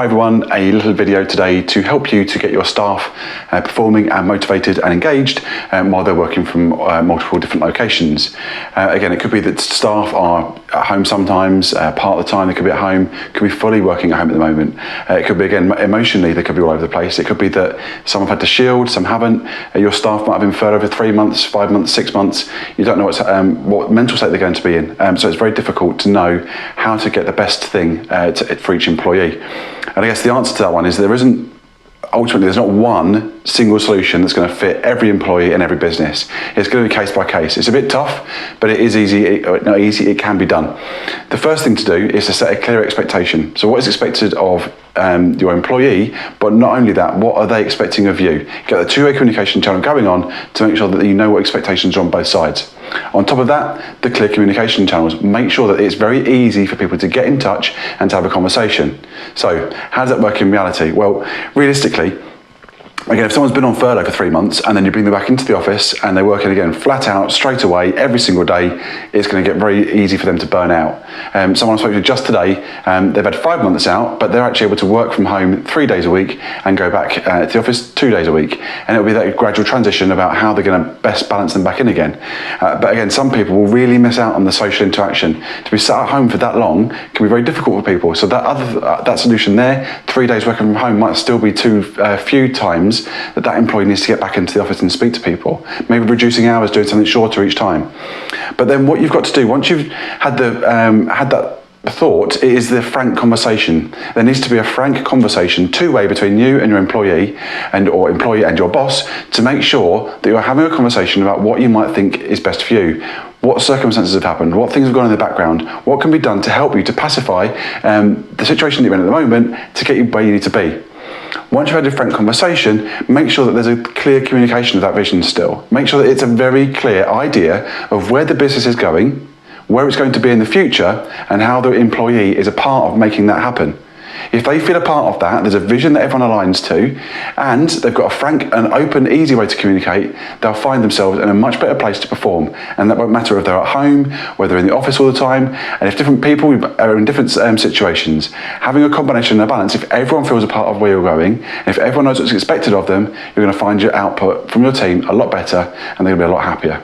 Hi everyone, a little video today to help you to get your staff performing and motivated and engaged while they're working from multiple different locations. Again, it could be that staff are at home sometimes, part of the time they could be at home, could be fully working at home at the moment. It could be, again, emotionally they could be all over the place. It could be that some have had to shield, some haven't. Your staff might have been furloughed for 3 months, 5 months, 6 months. You don't know what mental state they're going to be in. So it's very difficult to know how to get the best thing for each employee. And I guess the answer to that one is ultimately there's not one single solution that's going to fit every employee and every business. It's going to be case by case. It's a bit tough, but it is easy. It can be done. The first thing to do is to set a clear expectation. So what is expected of your employee, but not only that, what are they expecting of you? Get the two-way communication channel going on to make sure that you know what expectations are on both sides. On top of that, the clear communication channels. Make sure that it's very easy for people to get in touch and to have a conversation. So how does that work in reality? Well, realistically, again, if someone's been on furlough for 3 months and then you bring them back into the office and they're working again flat out, straight away, every single day, it's going to get very easy for them to burn out. Someone I spoke to just today, they've had 5 months out, but they're actually able to work from home 3 days a week and go back to the office 2 days a week. And it'll be that gradual transition about how they're going to best balance them back in again. But again, some people will really miss out on the social interaction. To be sat at home for that long can be very difficult for people. So that solution there, 3 days working from home, might still be too few times that employee needs to get back into the office and speak to people. Maybe reducing hours, doing something shorter each time. But then what you've got to do, once you've had that thought, it is the frank conversation. There needs to be a frank conversation, two-way between you and your employee or employee and your boss, to make sure that you're having a conversation about what you might think is best for you. What circumstances have happened? What things have gone in the background? What can be done to help you to pacify the situation that you're in at the moment to get you where you need to be? Once you've had a frank conversation, make sure that there's a clear communication of that vision still. Make sure that it's a very clear idea of where the business is going, where it's going to be in the future, and how the employee is a part of making that happen. If they feel a part of that, there's a vision that everyone aligns to, and they've got a frank and open, easy way to communicate, they'll find themselves in a much better place to perform. And that won't matter if they're at home, whether they're in the office all the time, and if different people are in different situations. Having a combination and a balance, if everyone feels a part of where you're going, and if everyone knows what's expected of them, you're going to find your output from your team a lot better, and they're going to be a lot happier.